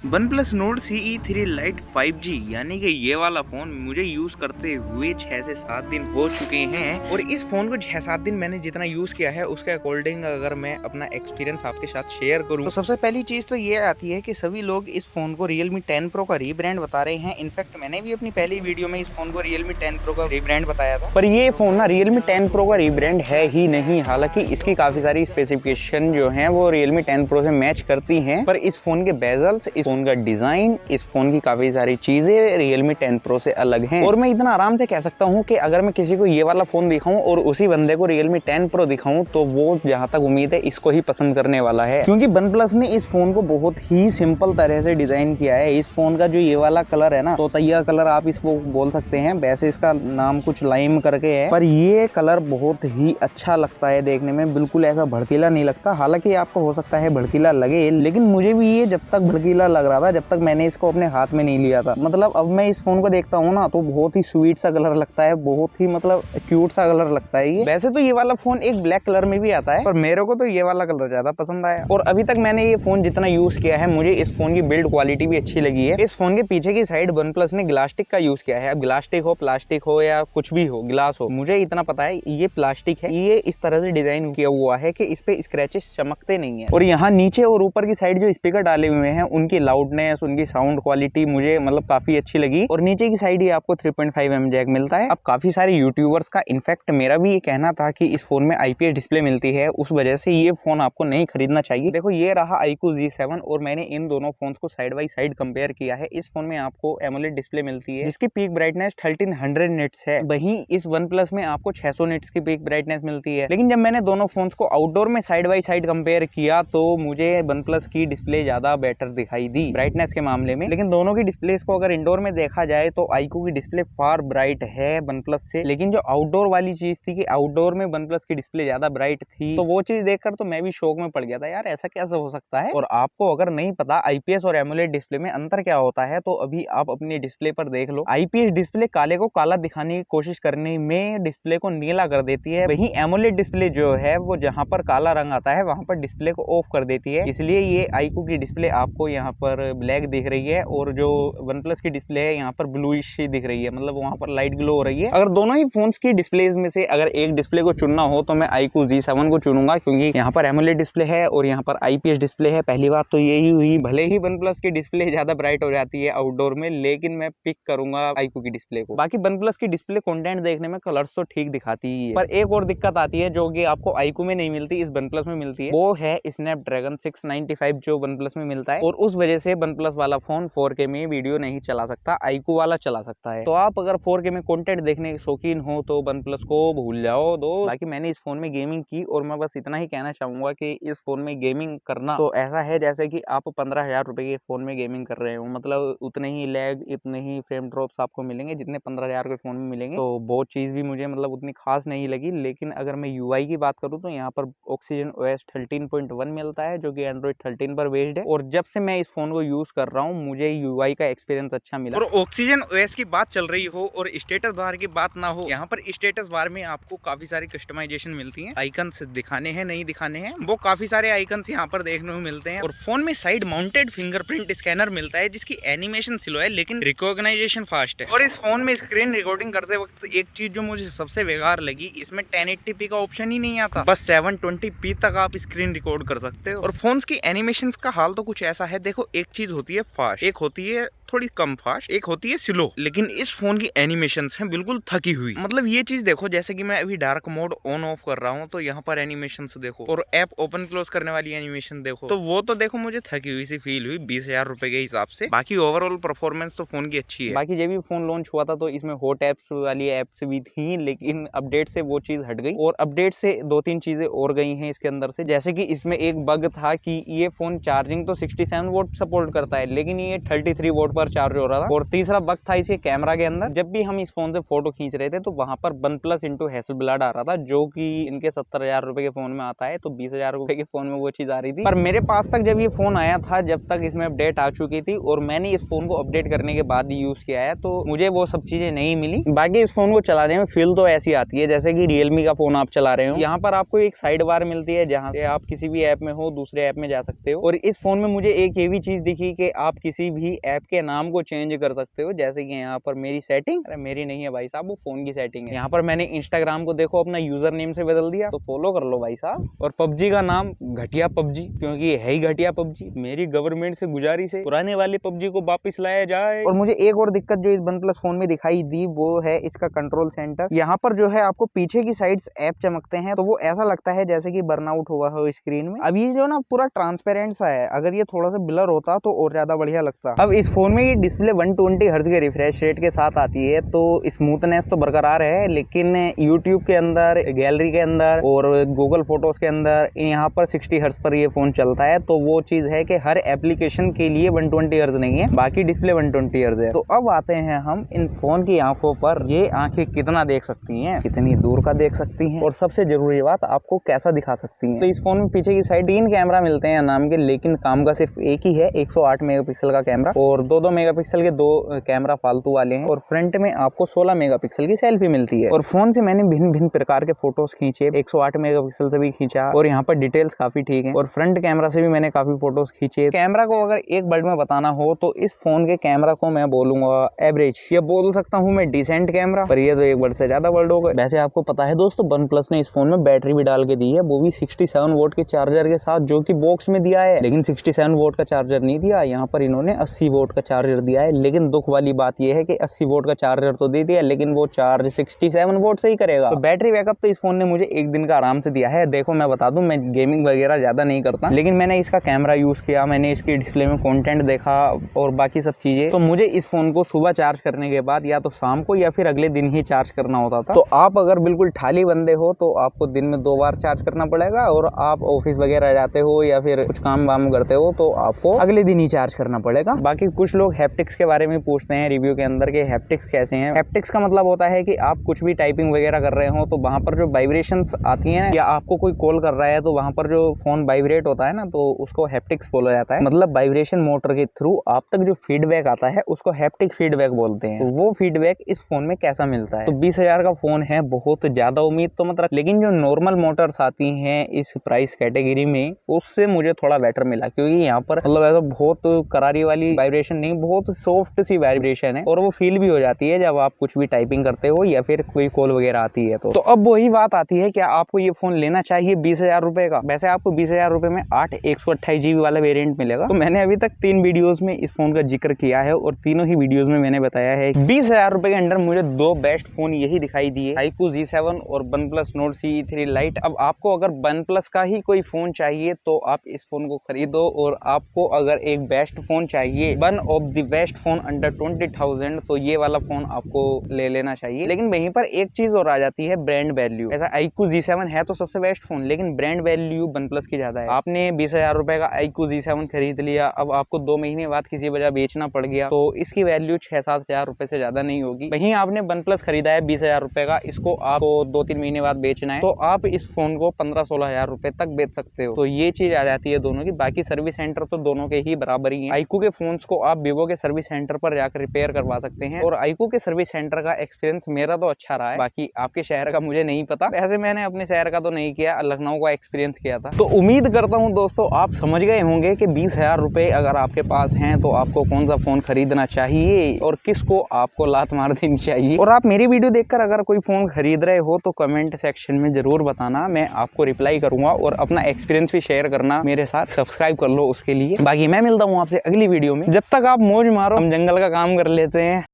OnePlus Nord CE3 Lite 5G यानी कि ये वाला फोन मुझे यूज करते हुए 6 से 7 दिन हो चुके हैं और इस फोन को 6-7 दिन मैंने जितना यूज किया है उसके अकॉर्डिंग अगर मैं अपना एक्सपीरियंस आपके साथ शेयर करूं तो सबसे पहली चीज तो ये आती है कि सभी लोग इस फोन को Realme 10 Pro का रीब्रांड बता रहे हैं। इनफैक्ट मैंने भी अपनी पहली वीडियो में इस फोन को Realme 10 Pro का रीब्रांड बताया था, पर ये फोन ना Realme 10 Pro का रीब्रांड है ही नहीं। हालांकि इसकी काफी सारी स्पेसिफिकेशन जो है वो Realme 10 Pro से मैच करती है, पर इस फोन के बेजल्स, इस फोन का डिजाइन, इस फोन की काफी सारी चीजें Realme 10 Pro से अलग हैं। और मैं इतना आराम से कह सकता हूं कि अगर मैं किसी को ये वाला फोन दिखाऊं और उसी बंदे को Realme 10 Pro दिखाऊं तो वो जहां तक उम्मीद है इसको ही पसंद करने वाला है, क्योंकि OnePlus ने इस फोन को बहुत ही सिंपल तरह से डिजाइन किया है। इस फोन का जो ये वाला कलर है ना, तोतैया कलर आप इसको बोल सकते हैं, वैसे इसका नाम कुछ लाइम करके है, पर ये कलर बहुत ही अच्छा लगता है देखने में, बिल्कुल ऐसा भड़कीला नहीं लगता। हालांकि आपको हो सकता है भड़कीला लगे, लेकिन मुझे भी ये जब तक भड़कीला लग रहा था जब तक मैंने इसको अपने हाथ में नहीं लिया था। मतलब अब मैं इस फोन को देखता हूँ ना तो बहुत ही स्वीट सा कलर लगता है, बहुत ही मतलब क्यूट सा कलर लगता है ये। वैसे तो ये वाला फोन एक ब्लैक कलर में भी आता है, पर मेरे को तो ये वाला कलर ज्यादा पसंद आया। और अभी तक मैंने ये फोन जितना यूज किया है मुझे इस फोन की बिल्ड क्वालिटी भी अच्छी लगी है। इस फोन के पीछे की साइड OnePlus ने ग्लास्टिक का यूज किया है। अब ग्लास्टिक हो, प्लास्टिक हो या कुछ भी हो, ग्लास हो, मुझे इतना पता है ये प्लास्टिक है। ये इस तरह से डिजाइन किया हुआ है कि इस पे स्क्रैचेस चमकते नहीं है। और यहाँ नीचे और ऊपर की साइड जो स्पीकर डाले हुए हैं उनकी लाउडनेस, उनकी साउंड क्वालिटी मुझे मतलब काफी अच्छी लगी। और नीचे की साइड ही आपको 3.5mm जैक मिलता है। अब काफी सारे यूट्यूबर्स का, इनफैक्ट मेरा भी ये कहना था कि इस फोन में IPS डिस्प्ले मिलती है, उस वजह से ये फोन आपको नहीं खरीदना चाहिए। देखो ये रहा iQOO Z7 और मैंने इन दोनों फोन को साइड बाई साइड कंपेयर किया है। इस फोन में आपको एमोलेड डिस्प्ले मिलती है जिसकी पीक ब्राइटनेस 1300 निट्स है, वहीं इस OnePlus में आपको 600 निट्स की पीक ब्राइटनेस मिलती है। लेकिन जब मैंने दोनों फोन्स को आउटडोर में साइड बाई साइड कंपेयर किया तो मुझे OnePlus की डिस्प्ले ज्यादा बेटर दिखाई दी ब्राइटनेस के मामले में। लेकिन दोनों की डिस्प्लेस को अगर इंडोर में देखा जाए तो iQOO की डिस्प्ले फार ब्राइट है OnePlus से। लेकिन जो आउटडोर वाली चीज थी कि आउटडोर में OnePlus की डिस्प्ले ज्यादा ब्राइट थी, तो वो चीज देखकर तो मैं भी शौक में पड़ गया था, यार ऐसा कैसे हो सकता है। और आपको अगर नहीं पता IPS और एमोलेड डिस्प्ले में अंतर क्या होता है तो अभी आप अपनी डिस्प्ले पर देख लो। IPS डिस्प्ले काले को काला दिखाने की कोशिश करने में डिस्प्ले को नीला कर देती है, वहीं एमोलेड डिस्प्ले जो है वो जहां पर काला रंग आता है वहां पर डिस्प्ले को ऑफ कर देती है। इसलिए ये iQOO की डिस्प्ले आपको यहाँ पर ब्लैक दिख रही है और जो OnePlus की डिस्प्ले है यहाँ पर ब्लूइश दिख रही है, मतलब वहां पर लाइट ग्लो हो रही है। अगर दोनों ही फोन्स की डिस्प्लेज में से अगर एक डिस्प्ले को चुनना हो तो मैं iQOO Z7 को चुनूंगा, क्योंकि यहाँ पर एमोलेड डिस्प्ले है और यहाँ पर IPS डिस्प्ले है। पहली बात तो यही हुई, भले ही OnePlus की डिस्प्ले ज्यादा ब्राइट हो जाती है आउटडोर में, लेकिन मैं पिक करूंगा iQOO की डिस्प्ले को। बाकी OnePlus की डिस्प्ले कंटेंट देखने में कलर्स तो ठीक दिखाती ही है, पर एक और दिक्कत आती है जो कि आपको iQOO में नहीं मिलती, इस OnePlus में मिलती है, वो है Snapdragon 695 जो OnePlus में मिलता है। और उस वजह से OnePlus वाला फोन 4K में वीडियो नहीं चला सकता, iQOO वाला चला सकता है। तो आप अगर 4K में कंटेंट देखने के शौकीन हो तो OnePlus को भूल जाओ दो। बाकी मैंने इस फोन में गेमिंग की और मैं बस इतना ही कहना चाहूंगा कि इस फोन में गेमिंग करना तो ऐसा है जैसे कि आप 15,000 रुपए के फोन में गेमिंग कर रहे हो, मतलब उतने ही लैग, इतने ही फ्रेम ड्रॉप्स आपको मिलेंगे जितने 15,000 के फोन में मिलेंगे। तो वो चीज भी मुझे मतलब उतनी खास नहीं लगी। लेकिन अगर मैं UI की बात करूँ तो यहाँ पर Oxygen OS 13.1 मिलता है जो कि Android 13 पर बेस्ड है, और जब से मैं इस फोन को यूज कर रहा हूँ मुझे UI का एक्सपीरियंस अच्छा मिला। और Oxygen OS की बात चल रही हो और स्टेटस बार की बात ना हो, यहाँ पर स्टेटस बार में आपको काफी सारी कस्टमाइजेशन मिलती है। आइकन्स दिखाने हैं, नहीं दिखाने हैं, वो काफी सारे आइकन्स यहाँ पर देखने को मिलते हैं। और फोन में साइड माउंटेड फिंगरप्रिंट स्कैनर मिलता है जिसकी एनिमेशन स्लो है लेकिन रिकॉग्नाइजेशन फास्ट है। और इस फोन में स्क्रीन रिकॉर्डिंग करते वक्त एक चीज जो मुझे सबसे बेकार लगी, इसमें 1080p का ऑप्शन ही नहीं आता, बस 720p तक आप स्क्रीन रिकॉर्ड कर सकते हो। और फोन्स की एनिमेशन का हाल तो कुछ ऐसा है, देखो एक चीज होती है फास्ट, एक होती है थोड़ी कम फास्ट, एक होती है स्लो, लेकिन इस फोन की एनिमेशंस हैं बिल्कुल थकी हुई। मतलब ये चीज देखो, जैसे कि मैं अभी डार्क मोड ऑन ऑफ कर रहा हूँ तो यहाँ पर एनिमेशंस देखो, और ऐप ओपन क्लोज करने वाली एनिमेशन देखो, तो वो तो देखो मुझे थकी हुई सी फील हुई 20,000 रुपए के हिसाब से। बाकी ओवरऑल परफॉर्मेंस तो फोन की अच्छी है। बाकी जब भी फोन लॉन्च हुआ था तो इसमें हॉट एप्स वाली एप्स भी थी, लेकिन अपडेट से वो चीज हट गई और अपडेट से 2-3 चीजें और गई हैं इसके अंदर से। जैसे कि इसमें एक बग था कि ये फोन चार्जिंग तो 67 वोट सपोर्ट करता है लेकिन ये 33 वोट पर चार्ज हो रहा था। और तीसरा बग था इसके कैमरा के अंदर। जब भी हम इस फोन से फोटो खींच रहे थे तो वहां पर OnePlus × हैसलब्लाड आ रहा था, जो कि इनके 70,000 रुपए के फोन में आता है। तो 20,000 रुपए के फोन में वो चीज आ रही थी। पर मेरे पास तक जब ये फोन आया था, जब तक इसमें अपडेट आ चुकी थी और मैंने इस फोन को अपडेट करने के बाद ही यूज किया है, तो मुझे वो सब चीजें नहीं मिली। बाकी इस फोन को चलाने में फील तो ऐसी आती है जैसे कि Realme का फोन आप चला रहे हो। यहाँ पर आपको एक साइड बार मिलती है जहाँ से आप किसी भी ऐप में हो दूसरे ऐप में जा सकते हो। और इस फोन में मुझे एक ये भी चीज दिखी कि आप किसी भी ऐप के नाम को चेंज कर सकते हो। जैसे कि यहाँ पर मेरी सेटिंग, अरे मेरी नहीं है भाई साहब, वो फोन की सेटिंग है। यहाँ पर मैंने इंस्टाग्राम को देखो अपना यूजर नेम से बदल दिया, तो फॉलो कर लो भाई साहब। और PUBG का नाम घटिया PUBG, क्योंकि है ही घटिया PUBG। मेरी गवर्नमेंट से गुजारिश है पुराने वाले PUBG को वापस लाया जाए। और मुझे एक और दिक्कत जो इस OnePlus फोन में दिखाई दी वो है इसका कंट्रोल सेंटर। यहाँ पर जो है आपको पीछे की साइड ऐप चमकते हैं, तो वो ऐसा लगता है जैसे कि बर्नआउट हुआ हो स्क्रीन में। अब ये जो ना पूरा ट्रांसपेरेंट सा है, अगर ये थोड़ा सा ब्लर होता तो और ज्यादा बढ़िया लगता। अब इस फोन में ये डिस्प्ले 120 हर्ट्ज के रिफ्रेश रेट के साथ आती है, तो स्मूथनेस तो बरकरार है। लेकिन यूट्यूब के अंदर, गैलरी के अंदर और गूगल फोटोज के अंदर यहाँ पर 60 हर्ट्ज पर ये फोन चलता है। तो वो चीज है कि हर एप्लीकेशन के लिए 120 हर्ट्ज नहीं है, बाकी डिस्प्ले 120 हर्ट्ज है। तो अब आते हैं हम इन फोन की आंखों पर। ये आंखें कितना देख सकती हैं, कितनी दूर का देख सकती हैं, और सबसे जरूरी बात आपको कैसा दिखा सकती हैं। तो इस फोन में पीछे की साइड 3 कैमरा मिलते हैं नाम के, लेकिन काम का सिर्फ एक ही है। 108 मेगापिक्सल का कैमरा और 2-2 मेगापिक्सल के 2 कैमरा फालतू वाले हैं। और फ्रंट में आपको 16 मेगापिक्सल की सेल्फी मिलती है। और फोन से मैंने भिन्न भिन्न प्रकार के फोटोज खींचे, 108 मेगापिक्सल से भी खींचा और यहाँ पर डिटेल्स काफी ठीक है। और फ्रंट कैमरा से भी मैंने काफी फोटोज खींचे। कैमरा को अगर एक वर्ड में बताना हो तो इस फोन के कैमरा को मैं बोलूंगा एवरेज, या बोल सकता हूँ मैं डिसेंट कैमरा, पर ये तो एक वर्ड से ज्यादा वर्ड होगा। वैसे आपको पता है दोस्तों, OnePlus ने इस फोन में बैटरी भी डाल के दी है, वो भी 67 वोल्ट के चार्जर के साथ, जो कि बॉक्स में दिया है। लेकिन 67 वोल्ट का चार्जर नहीं दिया, यहाँ पर इन्होंने 80 वोल्ट का चार्जर दिया है। लेकिन दुख वाली बात यह है कि 80 वोल्ट का चार्जर तो दे दिया, लेकिन वो चार्ज 67 वोल्ट से ही करेगा। तो बैटरी बैकअप तो इस फोन ने मुझे एक दिन का आराम से दिया है। देखो मैं बता दूं, मैं गेमिंग वगैरह ज्यादा नहीं करता, लेकिन मैंने इसका कैमरा यूज किया, मैंने इसकी डिस्प्ले में कंटेंट देखा और बाकी सब चीजें। तो मुझे इस फोन को सुबह चार्ज करने के बाद या तो शाम को या फिर अगले दिन ही चार्ज करना होता था। तो आप अगर बिल्कुल ठाली बंदे हो तो आपको दिन में 2 बार चार्ज करना पड़ेगा, और आप ऑफिस वगैरह जाते हो या फिर कुछ काम वाम करते हो तो आपको अगले दिन ही चार्ज करना पड़ेगा। बाकी कुछ लोग हैप्टिक्स के बारे में पूछते हैं रिव्यू के अंदर के हैप्टिक्स कैसे हैं। हैप्टिक्स का मतलब होता है कि आप कुछ भी टाइपिंग वगैरह कर रहे हो तो वहां पर जो वाइब्रेशंस आती हैं, या आपको कोई कॉल कर रहा है तो वहां पर जो फोन वाइब्रेट होता है ना, तो उसको हैप्टिक्स बोला जाता है। मतलब वाइब्रेशन मोटर के थ्रू आप तक जो फीडबैक आता है उसको हैप्टिक फीडबैक बोलते हैं। तो वो फीडबैक इस फोन में कैसा मिलता है। तो 20,000 का फोन है, बहुत ज्यादा उम्मीद तो मत रख, लेकिन जो नॉर्मल मोटर्स आती हैं इस प्राइस कैटेगरी में उससे मुझे थोड़ा बेटर मिला, क्योंकि यहाँ पर मतलब ऐसा बहुत करारी वाली वाइब्रेशन नहीं, बहुत सॉफ्ट सी वाइब्रेशन है, और वो फील भी हो जाती है जब आप कुछ भी टाइपिंग करते हो या फिर कोई कॉल वगैरह आती है। तो अब वही बात आती है, क्या आपको ये फोन लेना चाहिए 20,000 रुपए का। वैसे आपको 20,000 रुपए में 8 128 GB वाला वेरिएंट मिलेगा। तो मैंने अभी तक 3 वीडियोस में इस फोन का जिक्र किया है, और तीनों ही वीडियोस में मैंने बताया है 20,000 रुपए के अंदर मुझे 2 बेस्ट फोन यही दिखाई दिए, iQOO G7 और OnePlus Nord CE3 Lite। अब आपको अगर OnePlus का ही कोई फोन चाहिए तो आप इस फोन को खरीदो, और आपको अगर एक बेस्ट फोन चाहिए, one of the best phone under 20,000, तो ये वाला फोन आपको ले लेना चाहिए। लेकिन वहीं पर एक चीज और आ जाती है, ब्रांड वैल्यू। ऐसा iQOO G7 है तो सबसे बेस्ट फोन, लेकिन ब्रांड वैल्यू OnePlus की ज्यादा है। आपने 20,000 रुपए का iQOO G7 खरीद लिया, अब आपको 2 महीने बाद किसी वजह बेचना पड़ गया, तो इसकी वैल्यू 6-7 हजार रुपए से ज्यादा नहीं होगी। वहीं आपने OnePlus खरीदा है 20,000 रुपए का, इसको आपको 2-3 महीने बाद बेचना है, तो आप इस फोन को 15-16 हजार रुपए तक बेच सकते हो। तो ये चीज आ जाती है दोनों की। बाकी सर्विस सेंटर तो दोनों के ही बराबर ही है। iQOO के फोन्स को आप Vivo के सर्विस सेंटर पर जाकर रिपेयर करवा सकते हैं, और iQOO के सर्विस सेंटर का एक्सपीरियंस मेरा तो अच्छा रहा है। बाकी आपके शहर का मुझे नहीं पता, वैसे मैंने अपने शहर का तो नहीं किया, लखनऊ का एक्सपीरियंस किया था। तो उम्मीद करता हूँ दोस्तों आप समझ गए होंगे कि 20,000 रुपए अगर आपके पास हैं तो आपको कौन सा फोन खरीदना चाहिए और किसको आपको लात मार देनी चाहिए। और आप मेरी वीडियो देखकर अगर कोई फोन खरीद रहे हो तो कमेंट सेक्शन में जरूर बताना, मैं आपको रिप्लाई करूंगा, और अपना एक्सपीरियंस भी शेयर करना मेरे साथ। सब्सक्राइब कर लो उसके लिए। बाकी मैं मिलता हूँ आपसे अगली वीडियो में। जब तक आप मौज मारो, हम जंगल का काम कर लेते हैं।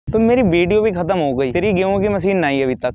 तो मेरी वीडियो भी खत्म हो गई, तेरी गेहूं की मशीन नहीं है अभी तक।